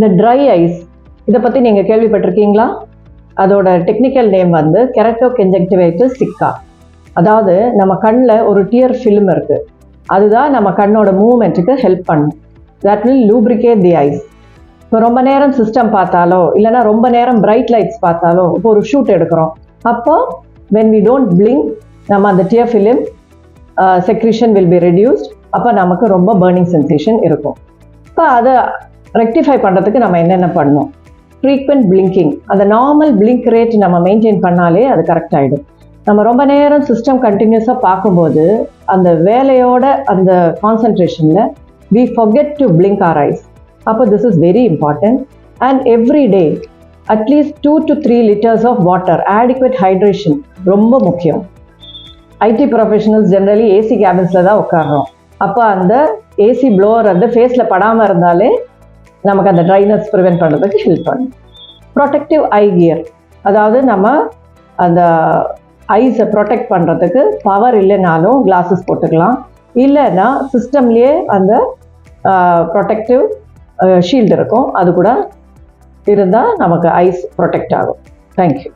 இந்த try ice இதை பற்றி நீங்கள் கேள்விப்பட்டிருக்கீங்களா? அதோட டெக்னிக்கல் நேம் வந்து கெரட்டோகன்ஜங்டிவைட்டிஸ் சிக்கா. அதாவது நம்ம கண்ணில் ஒரு டியர் ஃபிலிம் இருக்குது, அதுதான் நம்ம கண்ணோட மூவ்மெண்ட்டுக்கு ஹெல்ப் பண்ணும். That will lubricate the eyes. இப்போ ரொம்ப நேரம் சிஸ்டம் பார்த்தாலோ இல்லைனா ரொம்ப நேரம் பிரைட் லைட்ஸ் பார்த்தாலோ, இப்போ ஒரு ஷூட் எடுக்கிறோம், அப்போ வென் வி டோன்ட் பிளிங்க் நம்ம அந்த dear film secretion will be reduced. அப்போ நமக்கு ரொம்ப பர்னிங் சென்சேஷன் இருக்கும். இப்போ அதை ரெக்டிஃபை பண்ணுறதுக்கு நம்ம என்னென்ன பண்ணணும்? ஃப்ரீக்வெண்ட் பிளிங்கிங், அந்த நார்மல் பிளிங்க் ரேட் நம்ம மெயின்டைன் பண்ணாலே அது கரெக்ட் ஆகிடும். நம்ம ரொம்ப நேரம் சிஸ்டம் கண்டினியூஸாக பார்க்கும்போது அந்த வேலையோட அந்த கான்சன்ட்ரேஷனில் we forget to blink our eyes. அப்போ this is very important. And every day at least 2 to 3 liters of water, adequate hydration ரொம்ப முக்கியம். ஐடி ப்ரொஃபஷனல்ஸ் ஜென்ரலி ஏசி கேபின்ஸில் தான் உட்காடுறோம். அப்போ அந்த ஏசி ப்ளோவர் வந்து ஃபேஸில் படாமல் இருந்தாலே நமக்கு அந்த ட்ரைனஸ் ப்ரிவென்ட் பண்ணுறதுக்கு ஹெல்ப் பண்ணும். ப்ரொடெக்டிவ் ஐ கியர், அதாவது நம்ம அந்த ஐஸை ப்ரொடெக்ட் பண்ணுறதுக்கு பவர் இல்லைனாலும் கிளாஸஸ் போட்டுக்கலாம், இல்லைன்னா சிஸ்டம்லேயே அந்த ப்ரொடெக்டிவ் ஷீல்டு இருக்கும், அது கூட இருந்தால் நமக்கு ஐஸ் ப்ரொடெக்ட் ஆகும். தேங்க்யூ.